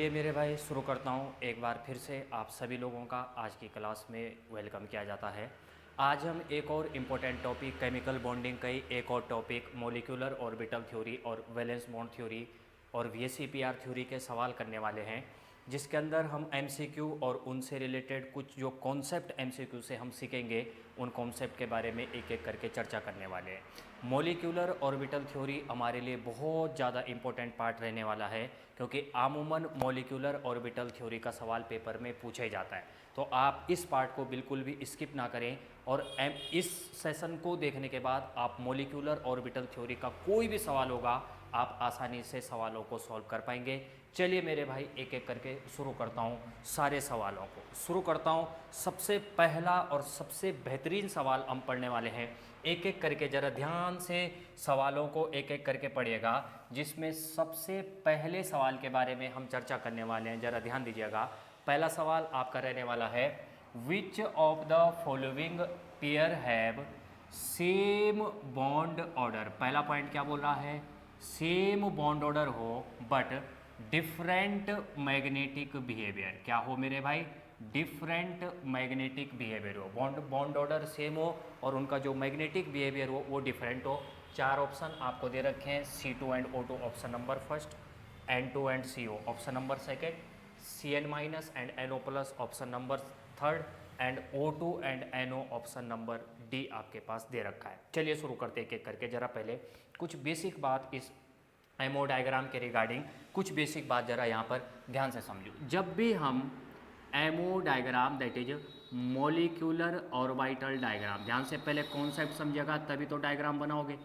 चलिए मेरे भाई शुरू करता हूँ। एक बार फिर से आप सभी लोगों का आज की क्लास में वेलकम किया जाता है। आज हम एक और इम्पोर्टेंट टॉपिक केमिकल बॉन्डिंग का ही एक और टॉपिक मॉलिक्यूलर ऑर्बिटल थ्योरी और वैलेंस बॉन्ड थ्योरी और वीएसईपीआर थ्योरी के सवाल करने वाले हैं, जिसके अंदर हम एमसीक्यू और उनसे रिलेटेड कुछ जो कॉन्सेप्ट एमसीक्यू से हम सीखेंगे उन कॉन्सेप्ट के बारे में एक एक करके चर्चा करने वाले हैं। मॉलिक्यूलर ऑर्बिटल थ्योरी हमारे लिए बहुत ज़्यादा इम्पोर्टेंट पार्ट रहने वाला है, क्योंकि आमूमन मॉलिक्यूलर ऑर्बिटल थ्योरी का सवाल पेपर में पूछा ही जाता है। तो आप इस पार्ट को बिल्कुल भी स्किप ना करें और इस सेशन को देखने के बाद आप मॉलिक्यूलर ऑर्बिटल थ्योरी का कोई भी सवाल होगा आप आसानी से सवालों को सॉल्व कर पाएंगे। चलिए मेरे भाई एक एक करके शुरू करता हूँ, सारे सवालों को शुरू करता हूँ। सबसे पहला और सबसे बेहतरीन सवाल हम पढ़ने वाले हैं। एक एक करके ज़रा ध्यान से सवालों को एक एक करके पढ़िएगा, जिसमें सबसे पहले सवाल के बारे में हम चर्चा करने वाले हैं। ज़रा ध्यान दीजिएगा। पहला सवाल आपका रहने वाला है, which of the following pair have same bond order. पहला पॉइंट क्या बोल रहा है, सेम बॉन्ड ऑर्डर हो बट डिफरेंट मैग्नेटिक बिहेवियर। क्या हो मेरे भाई, डिफरेंट मैग्नेटिक बिहेवियर हो। बॉन्ड ऑर्डर सेम हो और उनका जो मैग्नेटिक बिहेवियर हो वो डिफरेंट हो। चार ऑप्शन आपको दे रखे हैं, C2 and O2 option number first, N2 and CO option number second, Cn minus and NO plus option number third and O2 and NO option number D आपके पास दे रखा है। चलिए शुरू करते एक एक करके। जरा पहले कुछ बेसिक बात इस एमओ डायग्राम के रिगार्डिंग, कुछ बेसिक बात जरा यहाँ पर ध्यान से समझो। जब भी हम ammo diagram that is molecular orbital diagram, ध्यान से पहले कॉन्सेप्ट समझिएगा तभी तो डायग्राम बनाओगे।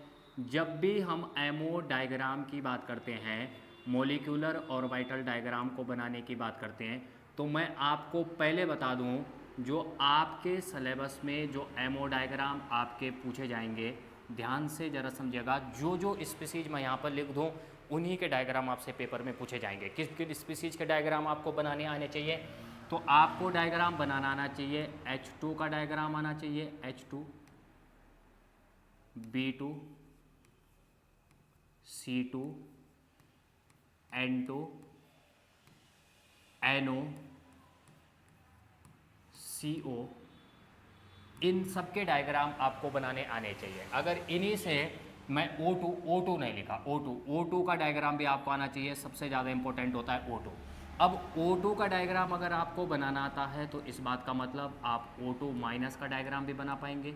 जब भी हम एमओ डायग्राम की बात करते हैं, मॉलिक्यूलर ऑर्बिटल डायग्राम को बनाने की बात करते हैं, तो मैं आपको पहले बता दूं, जो आपके सिलेबस में जो एमओ डायग्राम आपके पूछे जाएंगे, ध्यान से ज़रा समझिएगा। जो जो स्पीसीज मैं यहाँ पर लिख दूँ उन्हीं के डायग्राम आपसे पेपर में पूछे जाएंगे। किस किस स्पीसीज के डायग्राम आपको बनाने आने चाहिए, तो आपको डायग्राम बनाना आना चाहिए, H2 का डायग्राम आना चाहिए, H2, B2, C2, N2, NO, CO, इन सब के डायग्राम आपको बनाने आने चाहिए। अगर इन्हीं से मैं O2 नहीं लिखा, O2 का डायग्राम भी आपको आना चाहिए, सबसे ज़्यादा इंपॉर्टेंट होता है O2। अब O2 का डायग्राम अगर आपको बनाना आता है तो इस बात का मतलब आप O2 माइनस का डायग्राम भी बना पाएंगे,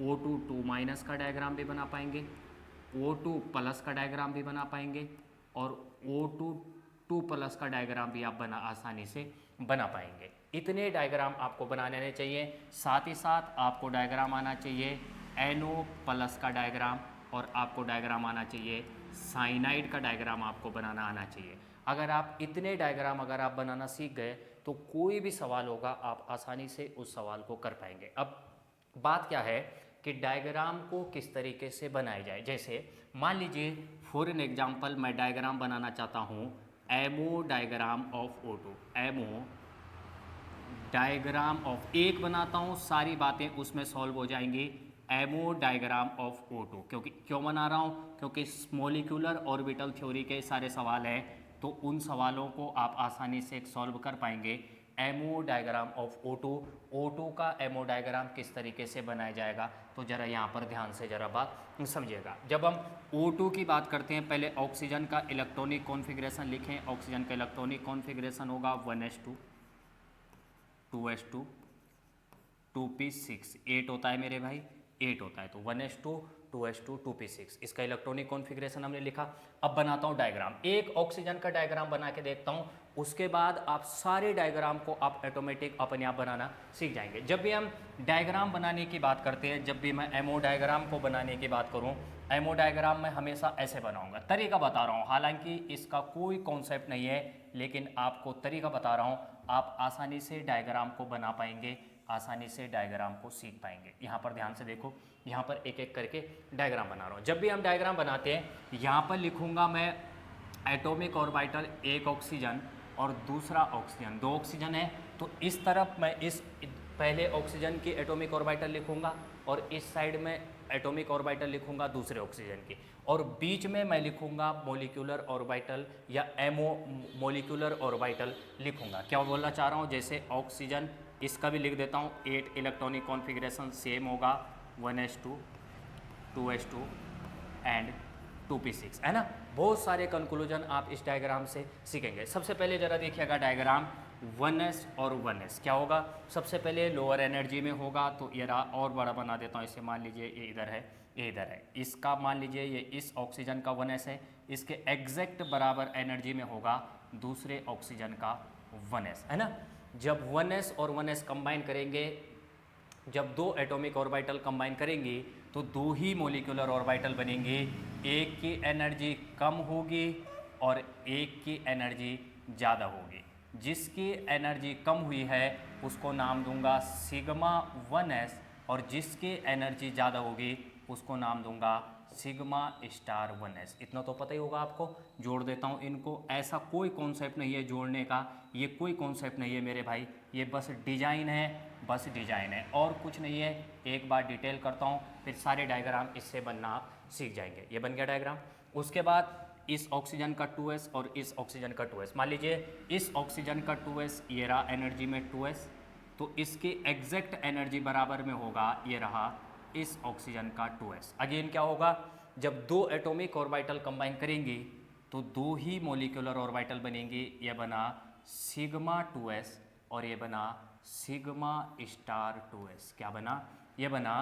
O2 माइनस का डायग्राम भी बना पाएंगे, O2 प्लस का डायग्राम भी बना पाएंगे और O2 प्लस का डायग्राम भी आप आसानी से बना पाएंगे। इतने डायग्राम आपको बनाने आने चाहिए। साथ ही साथ आपको डायग्राम आना चाहिए NO प्लस का डायग्राम, और आपको डायग्राम आना चाहिए साइनाइड का डायग्राम आपको बनाना आना चाहिए। अगर आप इतने डायग्राम अगर आप बनाना सीख गए तो कोई भी सवाल होगा आप आसानी से उस सवाल को कर पाएंगे। अब बात क्या है कि डायग्राम को किस तरीके से बनाया जाए। जैसे मान लीजिए फॉर एन एग्जांपल मैं डायग्राम बनाना चाहता हूँ, ammo diagram of O2, ammo diagram of, एक बनाता हूँ सारी बातें उसमें सॉल्व हो जाएंगी, एमओ डायग्राम ऑफ O2। क्योंकि क्यों बना रहा हूँ, क्योंकि मॉलिक्यूलर ऑर्बिटल थ्योरी के सारे सवाल हैं, तो उन सवालों को आप आसानी से सॉल्व कर पाएंगे। एमओ डायग्राम ऑफ O2 का एमओ डायग्राम किस तरीके से बनाया जाएगा, तो ज़रा यहाँ पर ध्यान से ज़रा बात समझिएगा। जब हम O2 की बात करते हैं, पहले ऑक्सीजन का इलेक्ट्रॉनिक कॉन्फ़िगरेशन लिखें। ऑक्सीजन का इलेक्ट्रॉनिक कॉन्फ़िगरेशन होगा 1s2, 2s2, 2p6, 8 होता है मेरे भाई, 8 होता है। तो 1s2, 2s2, 2p6 इसका इलेक्ट्रॉनिक कॉन्फ़िगरेशन हमने लिखा। अब बनाता हूँ डायग्राम, एक ऑक्सीजन का डायग्राम बना के देखता हूँ, उसके बाद आप सारे डायग्राम को आप ऑटोमेटिक अपने आप बनाना सीख जाएंगे। जब भी हम डायग्राम बनाने की बात करते हैं, जब भी मैं एमओ डायग्राम को बनाने की बात करूँ, एमओ डायग्राम मैं हमेशा ऐसे बनाऊंगा। तरीका बता रहा हूँ, हालांकि इसका कोई कॉन्सेप्ट नहीं है, लेकिन आपको तरीका बता रहा हूँ, आप आसानी से डायग्राम को बना पाएंगे, आसानी से डायग्राम को सीख पाएंगे। यहाँ पर ध्यान से देखो, यहाँ पर एक एक करके डायग्राम बना रहा हूँ। जब भी हम डायग्राम बनाते हैं, यहाँ पर लिखूंगा मैं एटॉमिक ऑर्बिटल, एक ऑक्सीजन और दूसरा ऑक्सीजन, दो ऑक्सीजन है, तो इस तरफ मैं इस पहले ऑक्सीजन की एटॉमिक ऑर्बिटल लिखूंगा और इस साइड में एटॉमिक ऑर्बिटल लिखूंगा दूसरे ऑक्सीजन की, और बीच में मैं लिखूंगा मोलिकुलर ऑर्बिटल या एमओ मोलिकुलर ऑर्बिटल लिखूंगा। क्या बोलना चाह रहा हूँ, जैसे ऑक्सीजन इसका भी लिख देता हूँ 8 इलेक्ट्रॉनिक कॉन्फ़िगरेशन सेम होगा 1s2 2s2 एंड 2p6, है ना। बहुत सारे कंक्लूजन आप इस डायग्राम से सीखेंगे। सबसे पहले जरा देखिएगा डायग्राम 1s और 1s क्या होगा। सबसे पहले लोअर एनर्जी में होगा, तो ये रहा, और बड़ा बना देता हूँ इसे, मान लीजिए ये इधर है, ये इधर है। इसका मान लीजिए ये इस ऑक्सीजन का 1s है, इसके एग्जैक्ट बराबर एनर्जी में होगा दूसरे ऑक्सीजन का 1s, है ना। जब 1s और 1s कंबाइन करेंगे, जब दो एटॉमिक ऑर्बिटल कंबाइन करेंगे तो दो ही मोलिकुलर ऑर्बिटल बनेंगे, एक की एनर्जी कम होगी और एक की एनर्जी ज़्यादा होगी। जिसकी एनर्जी कम हुई है उसको नाम दूंगा सिग्मा 1s, और जिसकी एनर्जी ज़्यादा होगी उसको नाम दूंगा सिग्मा स्टार 1s। इतना तो पता ही होगा आपको। जोड़ देता हूँ इनको, ऐसा कोई कॉन्सेप्ट नहीं है जोड़ने का, ये कोई कॉन्सेप्ट नहीं है मेरे भाई, ये बस डिजाइन है, बस डिजाइन है और कुछ नहीं है। एक बार डिटेल करता हूँ, फिर सारे डायग्राम इससे बनना आप सीख जाएंगे। ये बन गया डायग्राम। उसके बाद इस ऑक्सीजन का 2s और इस ऑक्सीजन का 2s, मान लीजिए इस ऑक्सीजन का 2s ये रहा एनर्जी में 2s, तो इसकी एग्जैक्ट एनर्जी बराबर में होगा ये रहा इस ऑक्सीजन का 2s। अगेन क्या होगा, जब दो एटॉमिक ऑर्बिटल कंबाइन करेंगे तो दो ही मोलिकुलर ऑर्बिटल बनेंगे। ये बना सिग्मा 2s और ये बना सिग्मा स्टार 2s। क्या बना, ये बना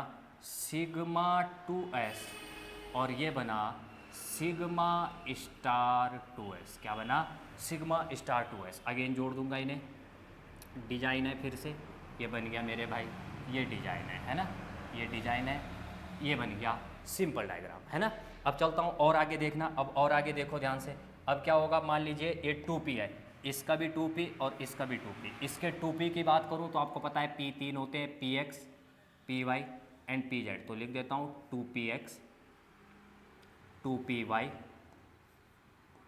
सिग्मा 2s और ये बना सिग्मा स्टार 2s। क्या बना, सिग्मा स्टार 2s। अगेन जोड़ दूंगा इन्हें, डिजाइन है फिर से, ये बन गया मेरे भाई, ये डिजाइन है ना, ये डिजाइन है, ये बन गया सिंपल डायग्राम, है ना। अब चलता हूँ और आगे देखना। अब और आगे देखो ध्यान से। अब क्या होगा, मान लीजिए ये 2p है, इसका भी 2p और इसका भी 2p। इसके 2p की बात करूँ तो आपको पता है p तीन होते हैं, px py एंड pz। तो लिख देता हूँ 2px 2py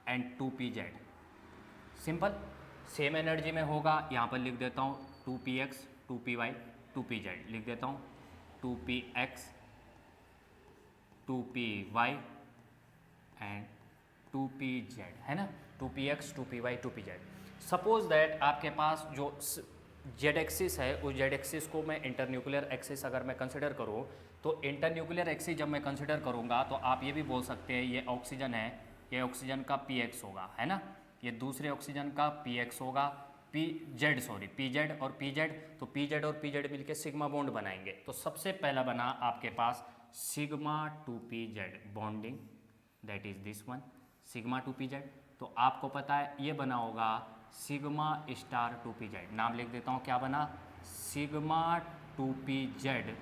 and 2pz। Simple, same energy में होगा। यहाँ पर लिख देता हूँ 2px 2py 2pz, लिख देता हूँ 2px 2py एंड 2pz, है ना। 2px 2py 2pz। Suppose that आपके पास जो जेड एक्सिस है, उस जेड एक्सिस को मैं इंटरन्यूक्लियर एक्सिस अगर मैं कंसिडर करूँ, तो इंटरन्यूक्लियर एक्सिस जब मैं कंसिडर करूँगा तो आप ये भी बोल सकते हैं ये ऑक्सीजन है, ये ऑक्सीजन का px होगा, है ना। ये दूसरे ऑक्सीजन का px होगा, pz और pz, तो pz और pz मिलके सिग्मा बॉन्ड बनाएंगे। तो सबसे पहला बना आपके पास sigma 2pz bonding, that is this one sigma 2pz। तो आपको पता है ये बना होगा सिग्मा स्टार 2pz। नाम लिख देता हूँ, क्या बना, सिग्मा 2pz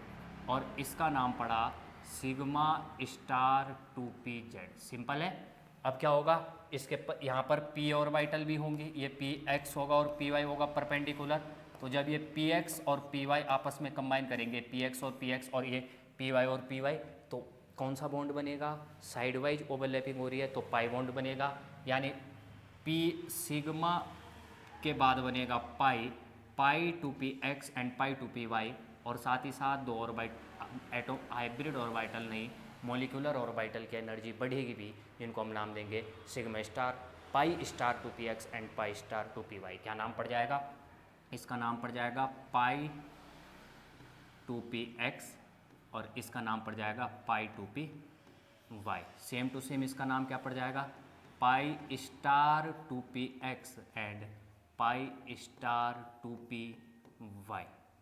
और इसका नाम पड़ा सिग्मा स्टार 2pz। सिंपल है। अब क्या होगा, इसके यहाँ पर p ऑर्बिटल भी होंगी, ये px होगा और py होगा परपेंडिकुलर। तो जब ये px और py आपस में कंबाइन करेंगे, px और ये py और py, तो कौन सा बॉन्ड बनेगा, साइड वाइज ओवरलैपिंग हो रही है तो पाई बॉन्ड बनेगा, यानी p सिग्मा के बाद बनेगा पाई 2px एंड पाई 2py, और साथ ही साथ दो ऑर्बिटल हाइब्रिड ऑर्बिटल नहीं मोलिकुलर ऑर्बिटल की एनर्जी बढ़ेगी भी, जिनको हम नाम देंगे sigma star pi star 2px and pi star 2py। क्या नाम पड़ जाएगा, इसका नाम पड़ जाएगा पाई 2px और इसका नाम पड़ जाएगा पाई 2py। सेम टू सेम इसका नाम क्या पड़ जाएगा, pi star 2px and pi star 2py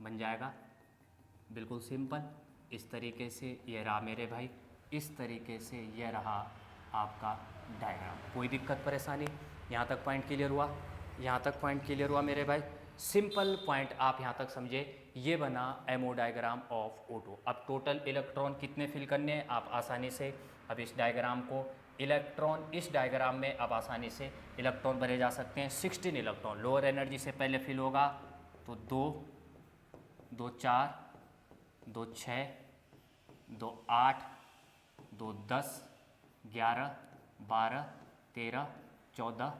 बन जाएगा। बिल्कुल सिंपल। इस तरीके से ये रहा मेरे भाई, इस तरीके से ये रहा आपका डायग्राम। कोई दिक्कत परेशानी, यहाँ तक पॉइंट क्लियर हुआ, यहाँ तक पॉइंट क्लियर हुआ मेरे भाई। सिंपल पॉइंट आप यहाँ तक समझे। ये बना एमओ डायग्राम ऑफ O2। अब टोटल इलेक्ट्रॉन कितने फिल करने हैं आप आसानी से, अब इस डायग्राम को इलेक्ट्रॉन, इस डायग्राम में अब आसानी से इलेक्ट्रॉन भरे जा सकते हैं। 16 इलेक्ट्रॉन लोअर एनर्जी से पहले फिल होगा, तो 2 2 4 2 6 2 8 2 10 11 12 13 14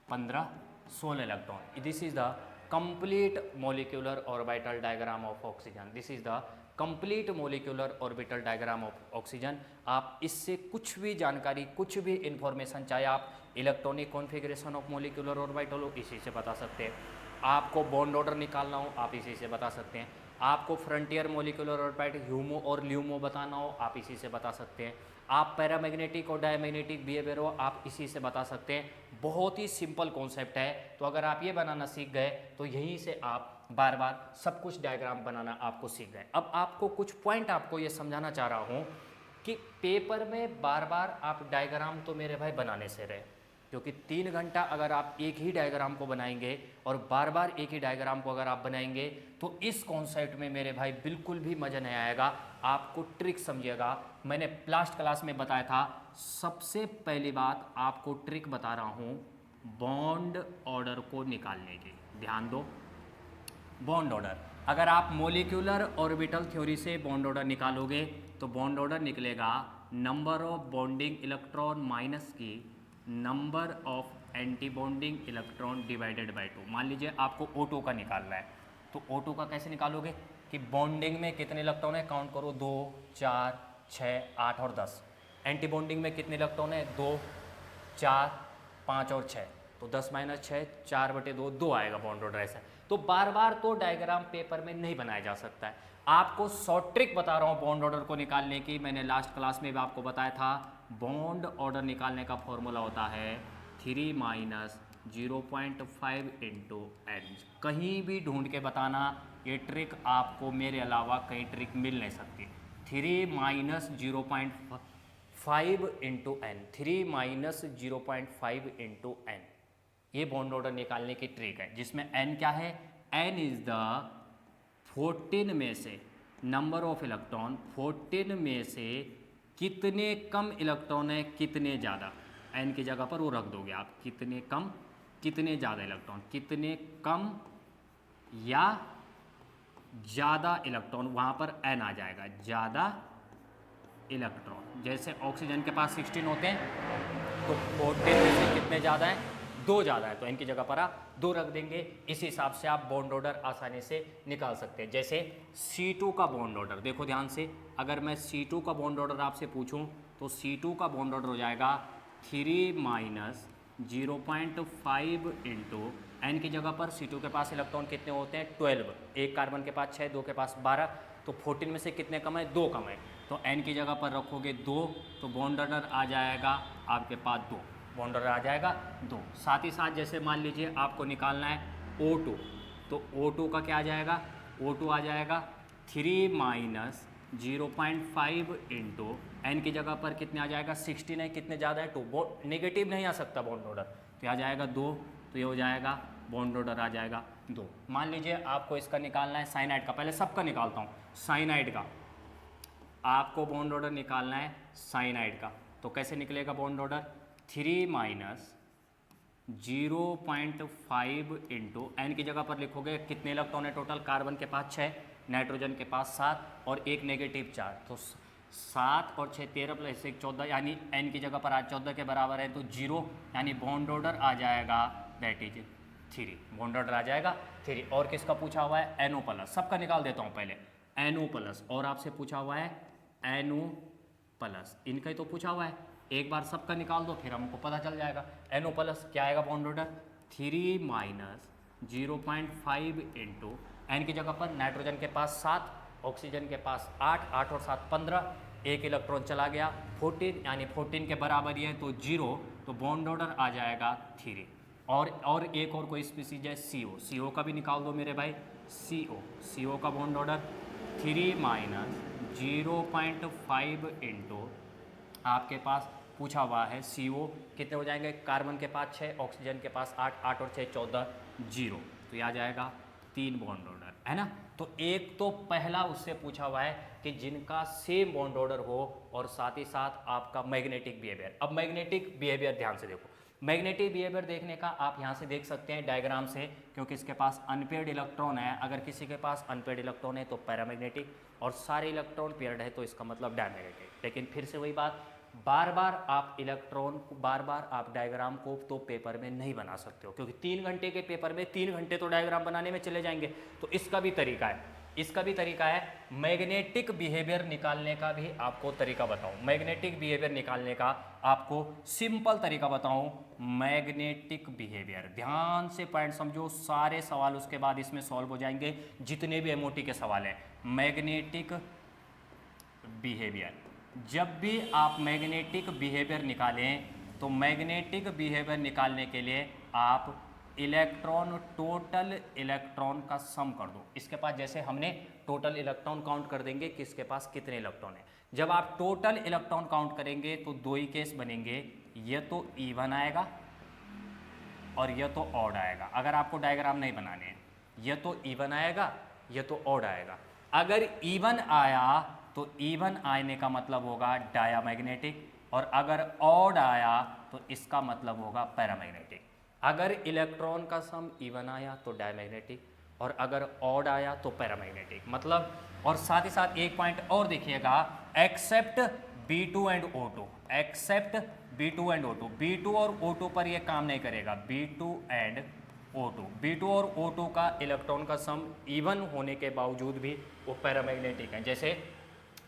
15 16 electron. This is the complete molecular orbital diagram of oxygen. This is the complete molecular orbital diagram of oxygen. आप इससे कुछ भी जानकारी, कुछ भी इंफॉर्मेशन, चाहे आप electronic configuration of molecular orbital हो, इसी से बता सकते हैं। आपको बॉन्ड ऑर्डर निकालना हो, आप इसी से बता सकते हैं। आपको फ्रंटियर मोलिकुलर ऑर्बिटल ह्यूमो और ल्यूमो बताना हो, आप इसी से बता सकते हैं। आप पैरामैग्नेटिक और डायमैग्नेटिक बिहेवियर हो, आप इसी से बता सकते हैं। बहुत ही सिंपल कॉन्सेप्ट है। तो अगर आप ये बनाना सीख गए तो यहीं से आप बार बार सब कुछ डायग्राम बनाना आपको सीख गए। अब आपको कुछ पॉइंट आपको ये समझाना चाह रहा हूँ कि पेपर में बार बार आप डायग्राम तो मेरे भाई बनाने से रहे, क्योंकि 3 घंटा अगर आप एक ही डायग्राम को बनाएंगे और बार बार एक ही डायग्राम को अगर आप बनाएंगे तो इस कॉन्सेप्ट में मेरे भाई बिल्कुल भी मज़ा नहीं आएगा। आपको ट्रिक समझिएगा, मैंने लास्ट क्लास में बताया था। सबसे पहली बात आपको ट्रिक बता रहा हूँ बॉन्ड ऑर्डर को निकालने की। ध्यान दो, बॉन्ड ऑर्डर, अगर आप मोलिकुलर ऑर्बिटल थ्योरी से बॉन्ड ऑर्डर निकालोगे तो बॉन्ड ऑर्डर निकलेगा number of bonding electron minus की number of antibonding electron divided by 2। मान लीजिए आपको O2 का निकालना है, तो O2 का कैसे निकालोगे कि बॉन्डिंग में कितने इलेक्ट्रॉन है, काउंट करो, 2 4 6 8 और 10। एंटी बॉन्डिंग में कितने इलेक्ट्रॉन है, 2 4 5 और 6, तो 10 - 6 4/2 2 आएगा बॉन्ड ऑर्डर। ऐसा तो बार बार तो डायग्राम पेपर में नहीं बनाया जा सकता है। आपको शॉर्ट ट्रिक बता रहा हूँ बॉन्ड ऑर्डर को निकालने की। मैंने लास्ट क्लास में भी आपको बताया था बॉन्ड ऑर्डर निकालने का फॉर्मूला होता है 3 - 0.5 × n। कहीं भी ढूंढ के बताना, ये ट्रिक आपको मेरे अलावा कहीं ट्रिक मिल नहीं सकती। 3 - 0.5 × n, 3 - 0.5 × n, ये बॉन्ड ऑर्डर निकालने की ट्रिक है, जिसमें n क्या है, n इज द 14 में से नंबर ऑफ इलेक्ट्रॉन, 14 में से कितने कम इलेक्ट्रॉन है कितने ज़्यादा। n की जगह पर वो रख दोगे आप, कितने कम कितने ज़्यादा इलेक्ट्रॉन, कितने कम या ज़्यादा इलेक्ट्रॉन, वहाँ पर n आ जाएगा, ज़्यादा इलेक्ट्रॉन। जैसे ऑक्सीजन के पास 16 होते हैं तो 14 में से कितने ज़्यादा हैं, 2 ज़्यादा है, तो n की जगह पर आप 2 रख देंगे। इस हिसाब से आप बॉन्ड ऑर्डर आसानी से निकाल सकते हैं। जैसे C2 का बॉन्ड ऑर्डर देखो ध्यान से, अगर मैं C2 का बॉन्ड ऑर्डर आपसे पूछूं तो C2 का बॉन्ड ऑर्डर हो जाएगा 3 - 0.5 × n की जगह पर C2 के पास इलेक्ट्रॉन कितने होते हैं, 12। एक कार्बन के पास 6, 2 के पास 12, तो 14 में से कितने कम है, 2 कम है, तो n की जगह पर रखोगे 2, तो बॉन्ड ऑर्डर आ जाएगा आपके पास 2, बॉन्ड ऑर्डर आ जाएगा 2। साथ ही साथ जैसे मान लीजिए आपको निकालना है O2, तो O2 का क्या आ जाएगा, O2 आ जाएगा 3 - 0.5 × n की जगह पर कितने आ जाएगा, 16 है, कितने ज़्यादा है, 2। नेगेटिव नहीं आ सकता बॉन्ड ऑर्डर, तो आ जाएगा 2, तो ये हो जाएगा बॉन्ड ऑर्डर आ जाएगा 2। मान लीजिए आपको इसका निकालना है साइनाइड का, पहले सबका निकालता हूँ। साइनाइड का आपको बॉन्ड ऑर्डर निकालना है साइनाइड का, तो कैसे निकलेगा बॉन्ड ऑर्डर, 3 - 0.5 × n की जगह पर लिखोगे कितने इलेक्ट्रॉन है टोटल, कार्बन के पास 6, नाइट्रोजन के पास 7 और एक नेगेटिव चार्ज, तो 7 और 6 13 + 1 14, यानी n की जगह पर आज 14 के बराबर है, तो 0, यानी बॉन्ड ऑर्डर आ जाएगा दैट इज 3, बॉन्ड ऑर्डर आ जाएगा 3। और किसका पूछा हुआ है, NO+, सबका निकाल देता हूँ पहले, NO+, और आपसे पूछा हुआ है NO+, इनका ही तो पूछा हुआ है, एक बार सबका निकाल दो फिर हमको पता चल जाएगा। NO+ क्या आएगा बॉन्ड ऑर्डर, 3 - 0.5 × n की जगह पर नाइट्रोजन के पास 7, ऑक्सीजन के पास 8, 8 और 7 15, एक इलेक्ट्रॉन चला गया 14, यानी 14 के बराबर ही है, तो 0, तो बॉन्ड ऑर्डर आ जाएगा 3। और एक और कोई स्पीसीज है CO का भी निकाल दो मेरे भाई, CO का बॉन्ड ऑर्डर 3 - 0.5 × आपके पास पूछा हुआ है CO, कितने हो जाएंगे, कार्बन के पास 6, ऑक्सीजन के पास 8, 8 और 6 14, 0, तो ये आ जाएगा 3 बॉन्ड ऑर्डर, है ना। तो एक तो पहला उससे पूछा हुआ है कि जिनका सेम बॉन्ड ऑर्डर हो और साथ ही साथ आपका मैग्नेटिक बिहेवियर। अब मैग्नेटिक बिहेवियर ध्यान से देखो, मैग्नेटिक बिहेवियर देखने का आप यहाँ से देख सकते हैं डायग्राम से, क्योंकि इसके पास अनपेयर्ड इलेक्ट्रॉन है। अगर किसी के पास अनपेयर्ड इलेक्ट्रॉन है तो पैरामैग्नेटिक, और सारे इलेक्ट्रॉन पेयर्ड है तो इसका मतलब डायमैग्नेटिक। लेकिन फिर से वही बात, बार बार आप इलेक्ट्रॉन को, बार बार आप डायग्राम को तो पेपर में नहीं बना सकते हो, क्योंकि 3 घंटे के पेपर में 3 घंटे तो डायग्राम बनाने में चले जाएंगे। तो इसका भी तरीका है, इसका भी तरीका है। मैग्नेटिक बिहेवियर निकालने का भी आपको तरीका बताऊं, मैग्नेटिक बिहेवियर निकालने का आपको सिंपल तरीका बताऊं। मैग्नेटिक बिहेवियर, ध्यान से पॉइंट समझो, सारे सवाल उसके बाद इसमें सॉल्व हो जाएंगे, जितने भी एमओटी के सवाल हैं। मैग्नेटिक बिहेवियर, जब भी आप मैग्नेटिक बिहेवियर निकालें तो मैग्नेटिक बिहेवियर निकालने के लिए आप इलेक्ट्रॉन, टोटल इलेक्ट्रॉन का सम कर दो। इसके पास जैसे हमने टोटल इलेक्ट्रॉन काउंट कर देंगे कि इसके पास कितने इलेक्ट्रॉन है। जब आप टोटल इलेक्ट्रॉन काउंट करेंगे तो दो ही केस बनेंगे, ये तो इवन आएगा और ये तो ऑड आएगा। अगर आपको डायग्राम नहीं बनाने हैं, ये तो इवन आएगा, ये तो ऑड आएगा। अगर इवन आया तो इवन आने का मतलब होगा डायामैग्नेटिक, और अगर ऑड आया तो इसका मतलब होगा पैरामैग्नेटिक। अगर इलेक्ट्रॉन का सम इवन आया तो डायमैग्नेटिक, और अगर ऑड आया तो पैरामैग्नेटिक मतलब। और साथ ही साथ एक पॉइंट और देखिएगा, accept B2 and O2, accept B2 and O2, B2 और O2 पर यह काम नहीं करेगा। B2 एंड O2, B2 और O2 का इलेक्ट्रॉन का सम इवन होने के बावजूद भी वो पैरामैग्नेटिक है। जैसे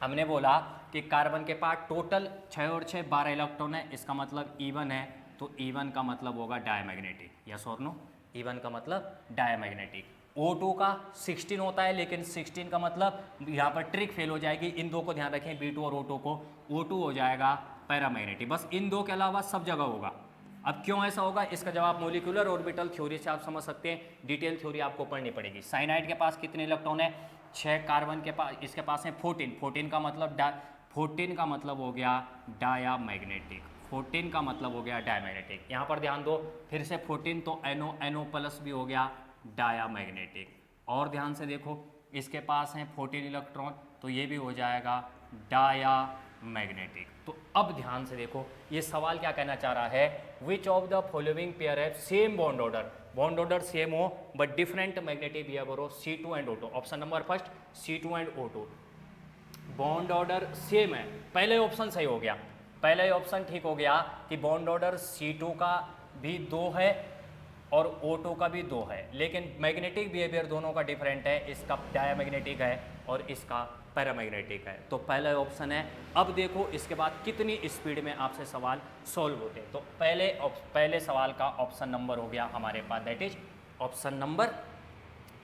हमने बोला कि कार्बन के पास टोटल 6 और 6 12 इलेक्ट्रॉन है, इसका मतलब इवन है, तो इवन का मतलब होगा डायमैग्नेटिक। यस और नो, इवन का मतलब डायमैग्नेटिक। O2 का 16 होता है, लेकिन 16 का मतलब यहाँ पर ट्रिक फेल हो जाएगी। इन दो को ध्यान रखें, B2 और O2 को। O2 हो जाएगा पैरामैग्नेटिक, बस इन दो के अलावा सब जगह होगा। अब क्यों ऐसा होगा, इसका जवाब मॉलिक्यूलर ऑर्बिटल थ्योरी से आप समझ सकते हैं। डिटेल थ्योरी आपको पढ़नी पड़ेगी। साइनाइड के पास कितने इलेक्ट्रॉन है, 6। कार्बन के पास, इसके पास है 14। 14 का मतलब 14 का मतलब हो गया डायामैग्नेटिक, 14 का मतलब हो गया डायमैग्नेटिक। यहाँ पर ध्यान दो, फिर से 14 तो NO प्लस भी हो गया डायामैग्नेटिक। और ध्यान से देखो, इसके पास है 14 इलेक्ट्रॉन, तो ये भी हो जाएगा डायामैग्नेटिक। तो अब ध्यान से देखो, ये सवाल क्या कहना चाह रहा है, which of the following pair है same bond order, bond order same हो बट डिफरेंट मैग्नेटिक बिहेवियर हो, C2 and O2। Option number first C2 and O2, bond order same है। पहले ऑप्शन सही हो गया, पहले ऑप्शन ठीक हो गया कि बॉन्ड ऑर्डर C2 का भी 2 है और O2 का भी 2 है, लेकिन मैग्नेटिक बिहेवियर दोनों का डिफरेंट है। इसका डायमैग्नेटिक है और इसका पैरामैग्नेटिक है, तो पहला ऑप्शन है। अब देखो इसके बाद कितनी स्पीड में आपसे सवाल सॉल्व होते हैं। तो पहले सवाल का ऑप्शन नंबर हो गया हमारे पास, that is option number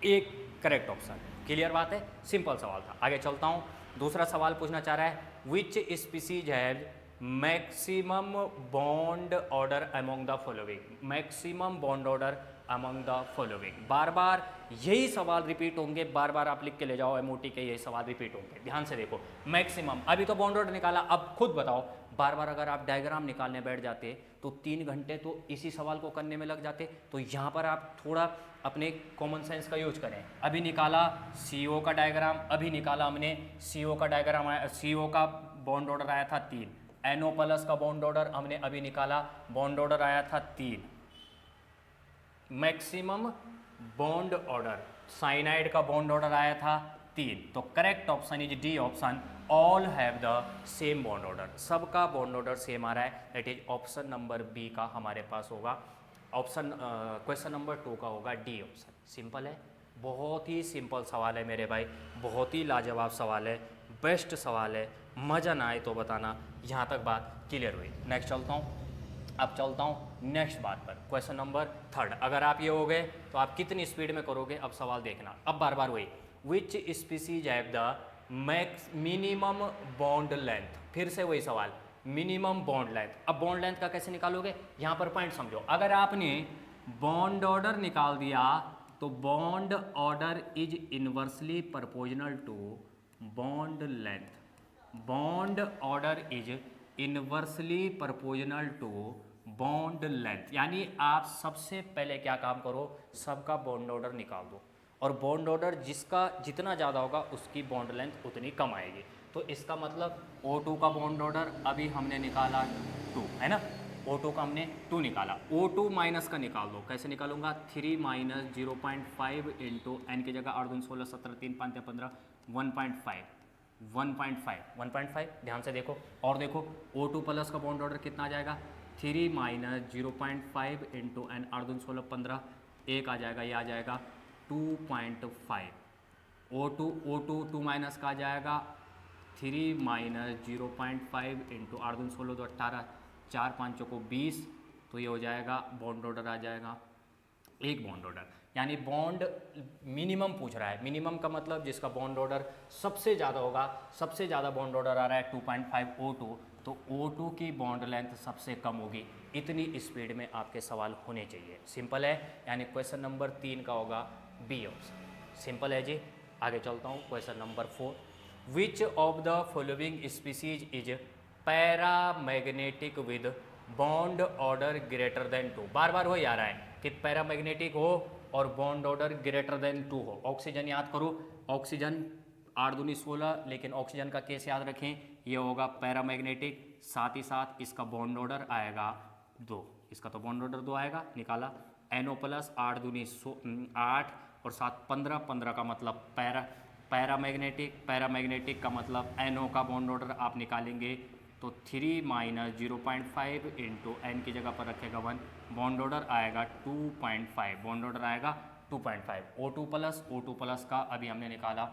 1 correct option. Clear बात है, सिंपल सवाल था। आगे चलता हूँ, दूसरा सवाल पूछना चाह रहा है, which species have maximum bond order among the following, maximum bond order among the following. बार बार यही सवाल रिपीट होंगे, बार बार आप लिख के ले जाओ, एमओटी के यही सवाल रिपीट होंगे। ध्यान से देखो, मैक्सिमम, अभी तो बॉन्ड ऑर्डर निकाला, अब खुद बताओ, बार बार अगर आप डायग्राम निकालने बैठ जाते तो 3 घंटे तो इसी सवाल को करने में लग जाते। तो यहाँ पर आप थोड़ा अपने कॉमन सेंस का यूज करें। अभी निकाला CO का डायग्राम, अभी निकाला हमने CO का डायग्राम, CO का बॉन्ड ऑर्डर आया था 3, NO प्लस का बॉन्ड ऑर्डर हमने अभी निकाला, बॉन्ड ऑर्डर आया था 3। मैक्सिमम बॉन्ड ऑर्डर, साइनाइड का बॉन्ड ऑर्डर आया था 3। तो correct option is D option, all have the same bond order, सबका बॉन्ड ऑर्डर सेम आ रहा है, that is option number B का हमारे पास होगा। ऑप्शन क्वेश्चन नंबर 2 का होगा डी ऑप्शन। सिंपल है, बहुत ही सिंपल सवाल है मेरे भाई, बहुत ही लाजवाब सवाल है, बेस्ट सवाल है। मज़ा ना आए तो बताना। यहाँ तक बात क्लियर हुई। नेक्स्ट चलता हूँ, अब चलता हूँ नेक्स्ट बात पर, क्वेश्चन नंबर 3। अगर आप ये हो गए तो आप कितनी स्पीड में करोगे, अब सवाल देखना। अब बार बार वही, विच species have the minimum bond length, फिर से वही सवाल, मिनिमम बॉन्ड लेंथ। अब बॉन्ड लेंथ का कैसे निकालोगे, यहाँ पर पॉइंट समझो। अगर आपने बॉन्ड ऑर्डर निकाल दिया तो bond order is inversely proportional to bond length, bond order is inversely proportional to bond length. यानी आप सबसे पहले क्या काम करो, सबका बॉन्ड ऑर्डर निकाल दो, और बॉन्ड ऑर्डर जिसका जितना ज़्यादा होगा उसकी बॉन्ड लेंथ उतनी कम आएगी। तो इसका मतलब O2 का बॉन्ड ऑर्डर अभी हमने निकाला 2, है ना, O2 का हमने 2 निकाला, O2 माइनस का निकाल दो। कैसे निकालूंगा, 3 माइनस 0.5 इंटू n की जगह 8 2 16 17 3 5 15 1.5 ध्यान से देखो। और देखो O2 प्लस का बॉन्ड ऑर्डर कितना आ जाएगा, 3 माइनस 0.5 इंटू n 8 2 16 15, 1 आ जाएगा, ये आ जाएगा 2.5। O2 माइनस का आ जाएगा 3 माइनस 0.5 इंटू 8 दूनी 16 तो 18, 4 5 को 20, तो ये हो जाएगा बॉन्ड ऑर्डर आ जाएगा एक बॉन्ड ऑर्डर। यानी बॉन्ड मिनिमम पूछ रहा है, मिनिमम का मतलब जिसका बॉन्ड ऑर्डर सबसे ज़्यादा होगा, सबसे ज़्यादा बॉन्ड ऑर्डर आ रहा है 2.5 O2, तो O2 की बॉन्ड लेंथ सबसे कम होगी। इतनी स्पीड में आपके सवाल होने चाहिए। सिंपल है, यानी क्वेश्चन नंबर 3 का होगा बी ऑप्शन। सिंपल है जी। आगे चलता हूँ, question number 4, which of the following species is paramagnetic with bond order greater than 2। बार बार वही आ रहा है कि पैरामैग्नेटिक हो और बॉन्ड ऑर्डर ग्रेटर देन 2 हो। ऑक्सीजन याद करो, ऑक्सीजन 8 दूनी 16, लेकिन ऑक्सीजन का केस याद रखें, ये होगा पैरामैग्नेटिक, साथ ही साथ इसका बॉन्ड ऑर्डर आएगा 2, इसका तो बॉन्ड ऑर्डर 2 आएगा, निकाला। NO प्लस 8 दूनी 8 और 7 15, 15 का मतलब पैरामैग्नेटिक, पैरामैग्नेटिक का मतलब NO का बॉन्ड ऑर्डर आप निकालेंगे तो 3 माइनस 0.5 इंटू एन की जगह पर रखेगा 1, बॉन्ड ऑर्डर आएगा 2.5, बॉन्ड ऑर्डर आएगा 2.5। O2 प्लस का अभी हमने निकाला,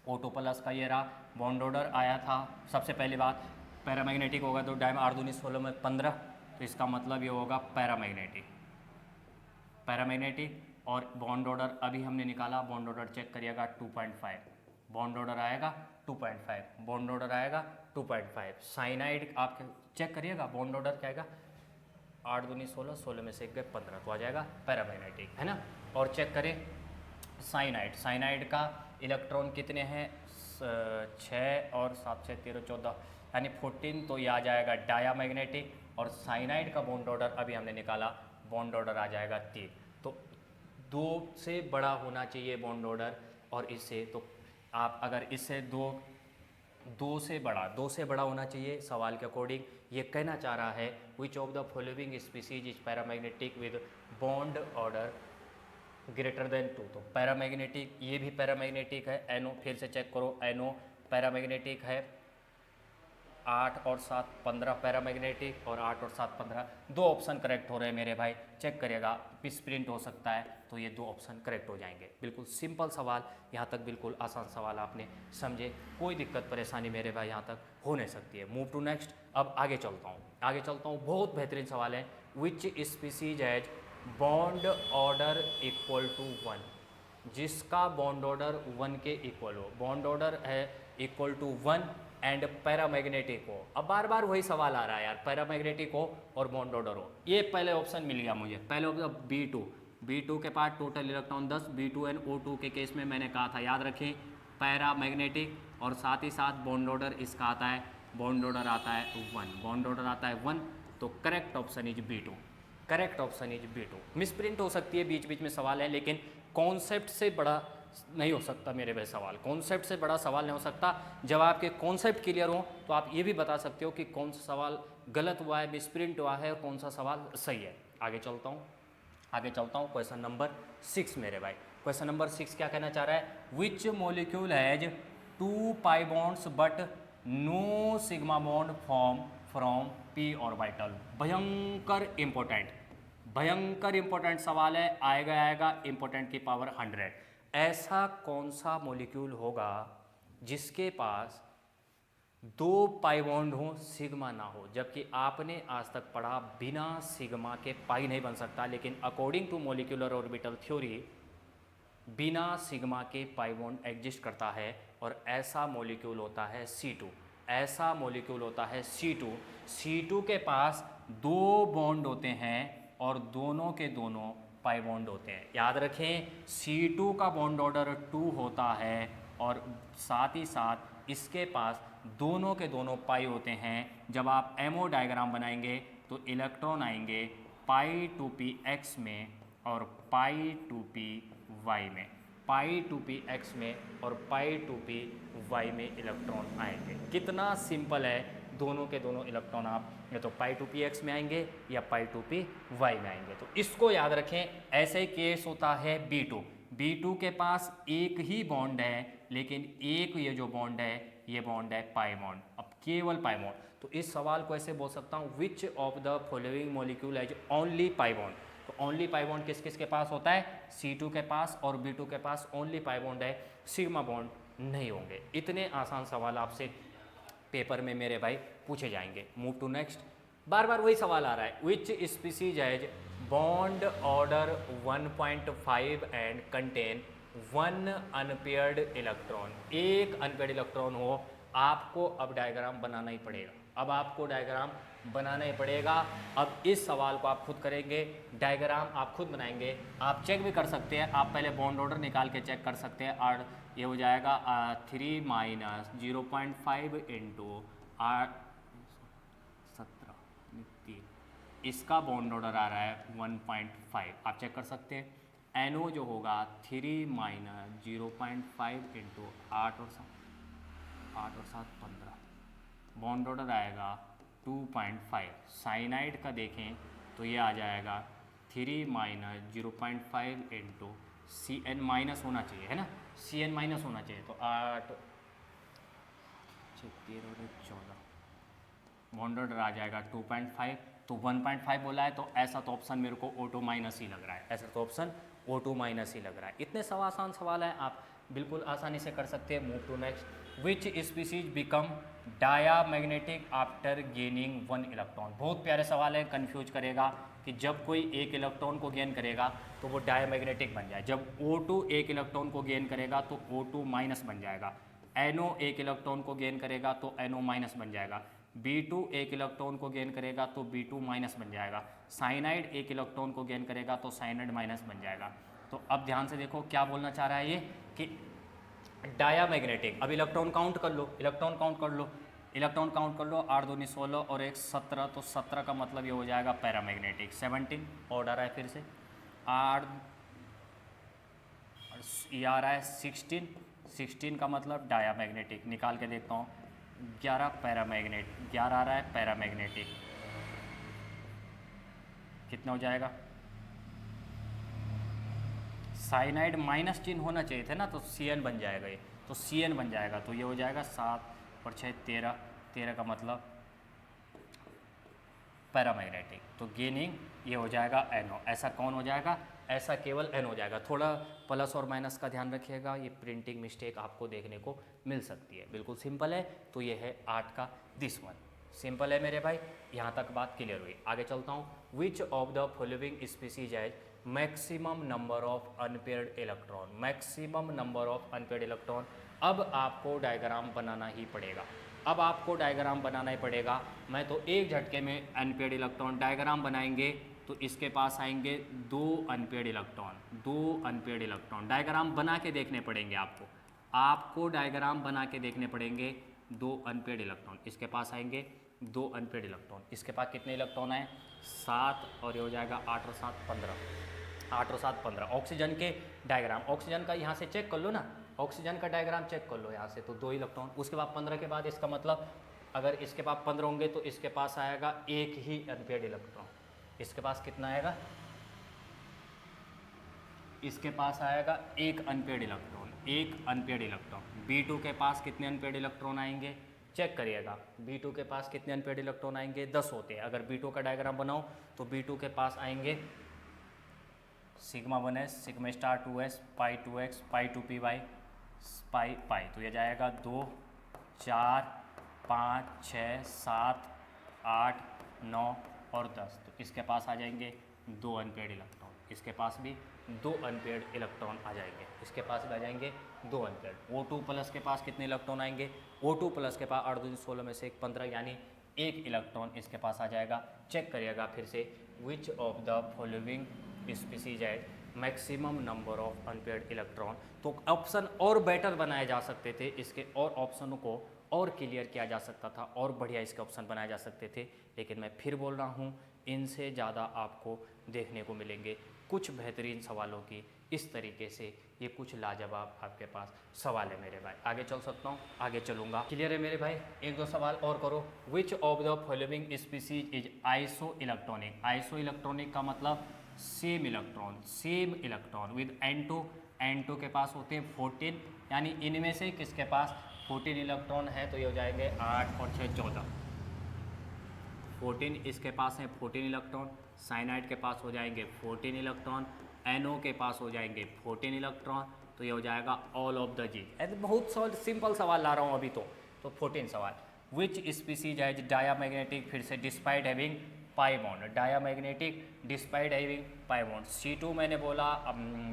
O2 प्लस का ये रहा, बॉन्ड ऑर्डर आया था। सबसे पहली बात, पैरामैग्नेटिक होगा तो डायम 8 दूनी 16 में 15, तो इसका मतलब ये होगा पैरामैग्नेटिक, पैरामैग्नेटिक। और बॉन्ड ऑर्डर अभी हमने निकाला, बॉन्ड ऑर्डर चेक करिएगा 2.5, बॉन्ड ऑर्डर आएगा 2.5, बॉन्ड ऑर्डर आएगा 2.5। साइनाइड आप चेक करिएगा, बॉन्ड ऑर्डर क्या आएगा 8 दूनी 16, 16 में से 1 गए 15, तो आ जाएगा पैरामैग्नेटिक, है ना। और चेक करें साइनाइड, साइनाइड का इलेक्ट्रॉन कितने हैं 6 और 7 6 13 14, यानी 14, तो ये आ जाएगा डायामैग्नेटिक। और साइनाइड का बॉन्ड ऑर्डर अभी हमने निकाला, बॉन्ड ऑर्डर आ जाएगा 3, तो 2 से बड़ा होना चाहिए बॉन्ड ऑर्डर, और इससे तो आप अगर इससे 2 से बड़ा होना चाहिए सवाल के अकॉर्डिंग। ये कहना चाह रहा है which of the following species is paramagnetic with bond order greater than 2, तो पैरामैग्नेटिक, ये भी पैरामैग्नेटिक है। NO फिर से चेक करो, NO पैरामैग्नेटिक है, 8 और 7 15 पैरामैग्नेटिक, और 8 और 7 15, 2 ऑप्शन करेक्ट हो रहे हैं मेरे भाई, चेक करिएगा। प्रिंट हो सकता है, तो ये 2 ऑप्शन करेक्ट हो जाएंगे। बिल्कुल सिंपल सवाल, यहाँ तक बिल्कुल आसान सवाल आपने समझे, कोई दिक्कत परेशानी मेरे भाई यहाँ तक हो नहीं सकती है। Move to next. अब आगे चलता हूँ, बहुत बेहतरीन सवाल है। Which species has bond order equal to 1, जिसका बॉन्ड ऑर्डर 1 के इक्वल हो, बॉन्ड ऑर्डर है इक्वल टू 1 एंड पैरामैग्नेटिक हो। अब बार बार वही सवाल आ रहा है यार, पैरामैग्नेटिक हो और बॉन्ड ऑर्डर हो। ये पहले ऑप्शन मिल गया मुझे, पहले ऑप्शन B2 के पास total electron 10, B2 and O2 के केस में मैंने कहा था, याद रखें पैरामैग्नेटिक, और साथ ही साथ बॉन्ड ऑर्डर इसका आता है, बॉन्ड ऑर्डर आता है 1, बॉन्ड ऑर्डर आता है 1, तो correct option is B2, correct option is B2। Misprint हो सकती है, बीच बीच में सवाल है, लेकिन कॉन्सेप्ट से बड़ा नहीं हो सकता मेरे भाई सवाल, कॉन्सेप्ट से बड़ा सवाल नहीं हो सकता। जब आपके कॉन्सेप्ट क्लियर हो तो आप ये भी बता सकते हो कि कौन सा सवाल गलत हुआ है, मिसप्रिंट हुआ है, और कौन सा सवाल सही है। आगे चलता हूँ, क्वेश्चन नंबर 6 मेरे भाई। क्वेश्चन नंबर 6 क्या कहना चाह रहा है, which molecule has 2 pi bonds but no sigma bond form from p orbital. भयंकर इंपॉर्टेंट सवाल है, आएगा इंपॉर्टेंट की पावर 100। ऐसा कौन सा मॉलिक्यूल होगा जिसके पास 2 पाई बॉन्ड हो, सिग्मा ना हो, जबकि आपने आज तक पढ़ा बिना सिग्मा के पाई नहीं बन सकता, लेकिन according to molecular orbital theory बिना सिग्मा के पाई बॉन्ड एग्जिस्ट करता है, और ऐसा मॉलिक्यूल होता है C2, ऐसा मॉलिक्यूल होता है C2 के पास 2 बॉन्ड होते हैं और दोनों के दोनों पाई बॉन्ड होते हैं। याद रखें C2 का बॉन्ड ऑर्डर 2 होता है, और साथ ही साथ इसके पास दोनों के दोनों पाई होते हैं। जब आप MO डायग्राम बनाएंगे तो इलेक्ट्रॉन आएंगे पाई 2p x में और पाई 2p y में, पाई 2p x में और पाई 2p y में इलेक्ट्रॉन आएंगे। कितना सिंपल है, दोनों के दोनों इलेक्ट्रॉन आप या तो पाई 2p x में आएंगे या पाई 2p y में आएंगे। तो इसको याद रखें। ऐसे ही केस होता है B2 के पास एक ही बॉन्ड है, लेकिन एक ये जो बॉन्ड है ये बॉन्ड है पाई बॉन्ड, अब केवल पाई बॉन्ड। तो इस सवाल को ऐसे बोल सकता हूँ, विच of the following molecule has only pi bond. तो ओनली पाई बॉन्ड किस किस के पास होता है, C2 के पास और B2 के पास ओनली पाई बॉन्ड है, सिग्मा बॉन्ड नहीं होंगे। इतने आसान सवाल आपसे पेपर में मेरे भाई पूछे जाएंगे। Move to next. बार बार वही सवाल आ रहा है, which species has bond order 1.5 and contain 1 unpaired electron. एक अनपेयर्ड इलेक्ट्रॉन हो, आपको अब डायग्राम बनाना ही पड़ेगा, अब आपको डायग्राम बनाना ही पड़ेगा। अब इस सवाल को आप खुद करेंगे, डायग्राम आप खुद बनाएंगे, आप चेक भी कर सकते हैं, आप पहले बॉन्ड ऑर्डर निकाल के चेक कर सकते हैं। और ये हो जाएगा 3 माइनस 0.5 इंटू 17, इसका बॉन्ड ऑर्डर आ रहा है 1.5, आप चेक कर सकते हैं। NO जो होगा 3 माइनस 0.5 इंटू 8 और 7 15, बॉन्ड ऑर्डर आएगा 2.5। साइनाइड का देखें तो ये आ जाएगा 3 माइनस 0.5 इंटू CN माइनस होना चाहिए, है ना, CN माइनस होना चाहिए। तो 8 13 और 14, बॉन्ड ऑर्डर आ जाएगा 2.5। तो 1.5 बोला है, तो ऐसा तो ऑप्शन मेरे को O2 माइनस ही लग रहा है, ऐसा तो ऑप्शन O2 माइनस ही लग रहा है। इतने आसान सवाल है, आप बिल्कुल आसानी से कर सकते हैं। Move to next. Which species become diamagnetic after gaining 1 electron. बहुत प्यारे सवाल है, कंफ्यूज करेगा कि जब कोई एक इलेक्ट्रॉन को गेन करेगा तो वो डायामैग्नेटिक बन जाए, जब O2 एक इलेक्ट्रॉन को गेन करेगा तो O2 माइनस बन जाएगा, NO एक इलेक्ट्रॉन को गेन करेगा तो NO माइनस बन जाएगा, B2 एक इलेक्ट्रॉन को गेन करेगा तो B2 माइनस बन जाएगा, साइनाइड एक इलेक्ट्रॉन को गेन करेगा तो साइनाइड माइनस बन जाएगा। तो अब ध्यान से देखो क्या बोलना चाह रहा है ये कि डायामैग्नेटिक। अब इलेक्ट्रॉन काउंट कर लो, इलेक्ट्रॉन काउंट कर लो, इलेक्ट्रॉन काउंट कर लो, 8 दूनी 16 और 1 17, तो 17 का मतलब ये हो जाएगा पैरामैग्नेटिक। 17 ऑर्डर है, फिर से 8 ये आ रहा है 16 का मतलब डायामैग्नेटिक। निकाल के देखता हूँ, 11 पैरामैग्नेट, 11 आ रहा है पैरामैग्नेटिक, कितना हो जाएगा, साइनाइड माइनस चिन्ह होना चाहिए थे ना, तो CN बन जाएगा ये, तो CN बन जाएगा, तो ये हो जाएगा 7 और 6 13, 13 का मतलब पैरामैग्नेटिक। तो गेनिंग ये हो जाएगा NO। ऐसा कौन हो जाएगा, ऐसा केवल N हो जाएगा। थोड़ा प्लस और माइनस का ध्यान रखिएगा, ये प्रिंटिंग मिस्टेक आपको देखने को मिल सकती है। बिल्कुल सिंपल है, तो ये है 8 का दिस वन। सिंपल है मेरे भाई, यहाँ तक बात क्लियर हुई। आगे चलता हूँ। विच of the following species has maximum number of unpaired electron. Maximum number of unpaired electron. अब आपको डायग्राम बनाना ही पड़ेगा, अब आपको डायग्राम बनाना ही पड़ेगा। मैं तो एक झटके में अनपेयर्ड इलेक्ट्रॉन डायग्राम बनाएंगे तो इसके पास आएंगे 2 unpaired electron, 2 unpaired electron. Diagram बना के देखने पड़ेंगे आपको, आपको डायग्राम बना के देखने पड़ेंगे। 2 अनपेयर्ड इलेक्ट्रॉन, इसके पास आएंगे 2 अनपेयर्ड इलेक्ट्रॉन। इसके पास कितने इलेक्ट्रॉन आए, 7, और ये हो जाएगा 8 और 7 15, 8 और 7 15। ऑक्सीजन के डायग्राम, ऑक्सीजन का यहाँ से चेक कर लो ना, ऑक्सीजन का डायग्राम चेक कर लो यहाँ से, तो 2 इलेक्ट्रॉन। उसके बाद 15 के बाद इसका मतलब अगर इसके पास 15 होंगे तो इसके पास आएगा एक ही अनपेयर्ड इलेक्ट्रॉन। इसके पास कितना आएगा, इसके पास आएगा एक अनपेयर्ड इलेक्ट्रॉन, एक अनपेयर्ड इलेक्ट्रॉन। B2 के पास कितने अनपेयर्ड इलेक्ट्रॉन आएंगे, चेक करिएगा। B2 के पास कितने अनपेयर्ड इलेक्ट्रॉन आएंगे, 10 होते हैं। अगर B2 का डायग्राम बनाओ तो B2 के पास आएंगे sigma 1s, sigma star 2s, pi 2x, pi 2p by pi. तो ये जाएगा 2 4 5 6 7 8 9 और 10। तो इसके पास आ जाएंगे 2 अनपेयर्ड इलेक्ट्रॉन, इसके पास भी 2 अनपेयर्ड इलेक्ट्रॉन आ जाएंगे, इसके पास भी आ जाएंगे 2 अनपेयर्ड। O2 प्लस के पास कितने इलेक्ट्रॉन आएंगे, O2 प्लस के पास 8 दूनी 16 में से 15, यानी एक इलेक्ट्रॉन इसके पास आ जाएगा। चेक करिएगा फिर से, विच of the following species has maximum number of unpaired electron. तो ऑप्शन और बेटर बनाए जा सकते थे, इसके और ऑप्शनों को और क्लियर किया जा सकता था, और बढ़िया इसके ऑप्शन बनाए जा सकते थे। लेकिन मैं फिर बोल रहा हूँ, इनसे ज़्यादा आपको देखने को मिलेंगे कुछ बेहतरीन सवालों की। इस तरीके से ये कुछ लाजवाब आपके पास सवाल है मेरे भाई। आगे चल सकता हूँ, आगे चलूँगा। क्लियर है मेरे भाई, 1-2 सवाल और करो। विच of the following species is iso electronic. Iso electronic का मतलब same electron, same electron with N2। N2 के पास होते हैं 14, यानी इनमें से किसके पास 14 इलेक्ट्रॉन है, तो ये हो जाएंगे 8 और 6 14। 14 इसके पास है 14 इलेक्ट्रॉन, साइनाइड के पास हो जाएंगे 14 इलेक्ट्रॉन, NO के पास हो जाएंगे 14 इलेक्ट्रॉन, तो ये हो जाएगा ऑल ऑफ द जी। ऐसे बहुत सिंपल सवाल ला रहा हूँ अभी तो 14 सवाल। विच स्पीसीज हैज डायामैग्नेटिक, फिर से despite having pi bond, diamagnetic despite having pi bond. C2 मैंने बोला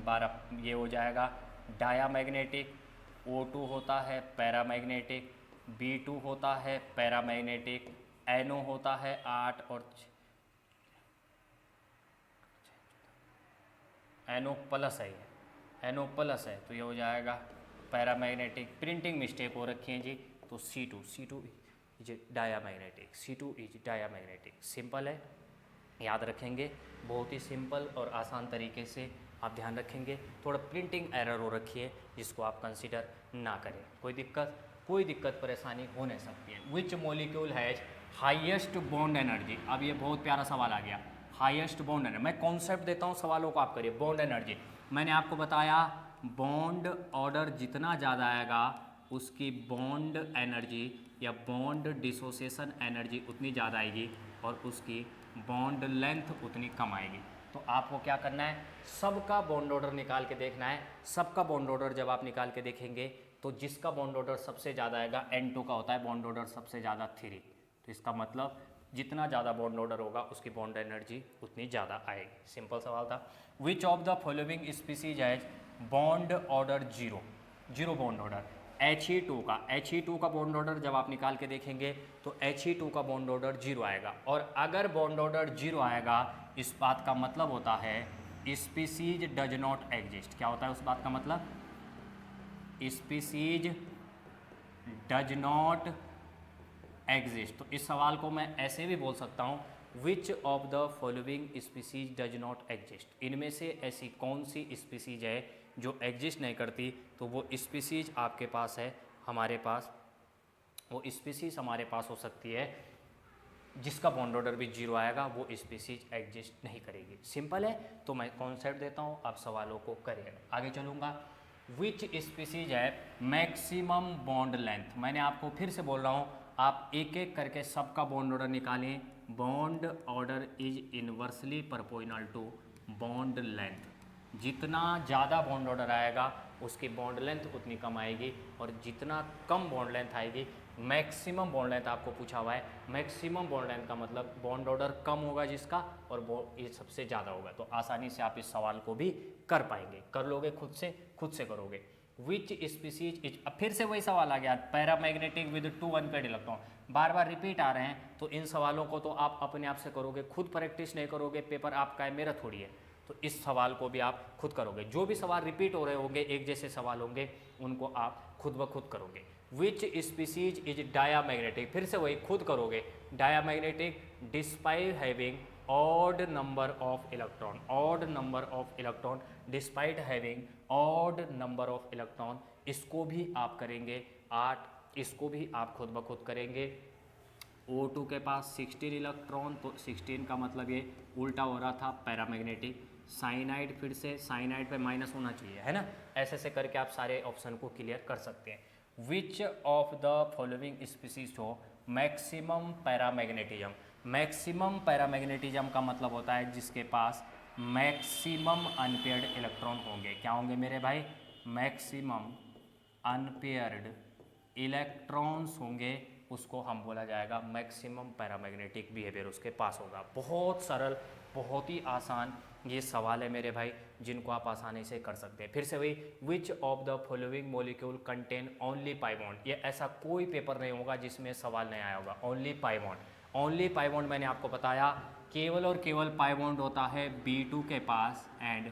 12, ये हो जाएगा डायामैग्नेटिक, O2 होता है पैरामैग्नेटिक, B2 होता है पैरामैग्नेटिक, NO होता है 8 और NO प्लस है, ये NO प्लस है, तो ये हो जाएगा पैरामैग्नेटिक। प्रिंटिंग मिस्टेक हो रखी है जी, तो C2 is diamagnetic, C2 is diamagnetic. Simple है, याद रखेंगे, बहुत ही सिंपल और आसान तरीके से आप ध्यान रखेंगे। थोड़ा प्रिंटिंग एरर हो रखी है जिसको आप कंसीडर ना करें, कोई दिक्कत परेशानी हो नहीं सकती है। Which molecule has highest bond energy, अब ये बहुत प्यारा सवाल आ गया, हाईएस्ट बॉन्ड एनर्जी। मैं कॉन्सेप्ट देता हूँ, सवालों को आप करिए। बॉन्ड एनर्जी मैंने आपको बताया, बॉन्ड ऑर्डर जितना ज़्यादा आएगा उसकी बॉन्ड एनर्जी या बॉन्ड डिसोसिएशन एनर्जी उतनी ज़्यादा आएगी और उसकी बॉन्ड लेंथ उतनी कम आएगी। तो आपको क्या करना है, सबका बॉन्ड ऑर्डर निकाल के देखना है। सबका बॉन्ड ऑर्डर जब आप निकाल के देखेंगे तो जिसका बॉन्ड ऑर्डर सबसे ज़्यादा आएगा, N2 का होता है बॉन्ड ऑर्डर सबसे ज़्यादा 3, तो इसका मतलब जितना ज़्यादा बॉन्ड ऑर्डर होगा उसकी बॉन्ड एनर्जी उतनी ज़्यादा आएगी। सिंपल सवाल था। विच of the following species has bond order 0 bond order. He2 का बॉन्ड ऑर्डर जब आप निकाल के देखेंगे तो He2 का बॉन्ड ऑर्डर 0 आएगा, और अगर बॉन्ड ऑर्डर 0 आएगा इस बात का मतलब होता है स्पीसीज डज नॉट एग्जिस्ट। क्या होता है उस बात का मतलब, स्पीसीज डज नॉट एग्जिस्ट। तो इस सवाल को मैं ऐसे भी बोल सकता हूँ, विच of the following species does not exist. इनमें से ऐसी कौन सी स्पीसीज है जो एग्जिस्ट नहीं करती। तो वो स्पीसीज आपके पास है, हमारे पास वो स्पीसीज हमारे पास हो सकती है जिसका बॉन्ड ऑर्डर भी 0 आएगा, वो स्पीसीज एग्जिस्ट नहीं करेगी। सिंपल है, तो मैं कॉन्सेप्ट देता हूँ, आप सवालों को करिएगा। आगे चलूँगा। विच स्पीसीज है मैक्सिमम बॉन्ड लेंथ। मैंने आपको फिर से बोल रहा हूँ, आप एक एक करके सबका बॉन्ड ऑर्डर निकालें। Bond order is inversely proportional to bond length. जितना ज़्यादा बॉन्ड ऑर्डर आएगा उसकी बॉन्ड लेंथ उतनी कम आएगी, और जितना कम बॉन्ड लेंथ आएगी, मैक्सिमम बॉन्ड लेंथ आपको पूछा हुआ है। मैक्सिमम बॉन्ड लेंथ का मतलब बॉन्ड ऑर्डर कम होगा जिसका, और ये सबसे ज़्यादा होगा। तो आसानी से आप इस सवाल को भी कर पाएंगे, कर लोगे, खुद से करोगे। विच स्पीसीज इज, अब फिर से वही सवाल आ गया, पैरामैग्नेटिक विद 2 अनपेयर्ड इलेक्ट्रॉन। बार बार रिपीट आ रहे हैं, तो इन सवालों को तो आप अपने आप से करोगे, खुद प्रैक्टिस नहीं करोगे, पेपर आपका है, मेरा थोड़ी है। तो इस सवाल को भी आप खुद करोगे। जो भी सवाल रिपीट हो रहे होंगे, एक जैसे सवाल होंगे, उनको आप खुद ब खुद करोगे। विच स्पीसीज इज डायामैग्नेटिक, फिर से वही खुद करोगे। Diamagnetic despite having odd number of electron, odd number of electron, despite having odd number of electron, इसको भी आप करेंगे 8, इसको भी आप खुद ब खुद करेंगे। O2 के पास 16 इलेक्ट्रॉन, तो 16 का मतलब ये उल्टा हो रहा था, पैरामैग्नेटिक। साइनाइड, फिर से साइनाइड पे माइनस होना चाहिए, है ना। ऐसे ऐसे करके आप सारे ऑप्शन को क्लियर कर सकते हैं। विच ऑफ द फॉलोइंग स्पीसीज हो मैक्सिमम पैरामैग्नेटिज्म। मैक्सिमम पैरामैग्नेटिज्म का मतलब होता है जिसके पास मैक्सिमम अनपेयर्ड इलेक्ट्रॉन होंगे। क्या होंगे मेरे भाई, मैक्सिमम अनपेयर्ड इलेक्ट्रॉन्स होंगे, उसको हम बोला जाएगा मैक्सिमम पैरामैग्नेटिक बिहेवियर उसके पास होगा। बहुत सरल, बहुत ही आसान ये सवाल है मेरे भाई, जिनको आप आसानी से कर सकते हैं। फिर से वही, विच of the following molecule contain only pi bond. ये ऐसा कोई पेपर नहीं होगा जिसमें सवाल नहीं आया होगा। Only pi bond, only pi bond मैंने आपको बताया, केवल और केवल पाई बॉन्ड होता है B2 के पास एंड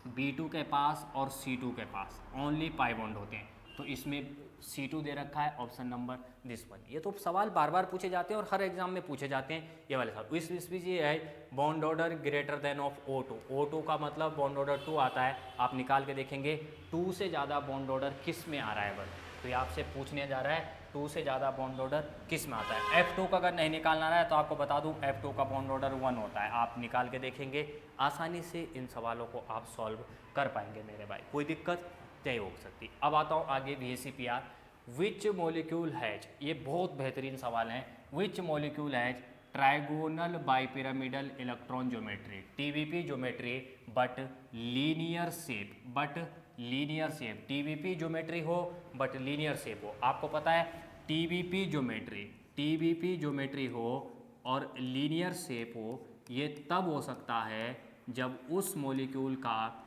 B2 के पास और C2 के पास, ओनली पाई बॉन्ड होते हैं। तो इसमें C2 दे रखा है, ऑप्शन नंबर दिस वन। ये तो सवाल बार बार पूछे जाते हैं और हर एग्जाम में पूछे जाते हैं ये वाले सवाल। इस स्पीसीज ये है bond order greater than of O2। O2 का मतलब बॉन्ड ऑर्डर 2 आता है, आप निकाल के देखेंगे 2 से ज़्यादा बॉन्ड ऑर्डर किस में आ रहा है बस। तो ये आपसे पूछने जा रहा है 2 से ज़्यादा बॉन्ड ऑर्डर किस में आता है। F2 का अगर नहीं निकालना रहा है तो आपको बता दूँ F2 का बॉन्ड ऑर्डर 1 होता है। आप निकाल के देखेंगे, आसानी से इन सवालों को आप सॉल्व कर पाएंगे मेरे भाई, कोई दिक्कत नहीं हो सकती। अब आता हूँ आगे VACPR। विच मॉलिक्यूल हैज, ये बहुत बेहतरीन सवाल है। Which molecule has trigonal bipyramidal electron geometry, TBP geometry but linear shape, TBP geometry हो बट लीनियर शेप हो। आपको पता है टीबीपी ज्योमेट्री हो और लीनियर शेप हो, ये तब हो सकता है जब उस मॉलिक्यूल का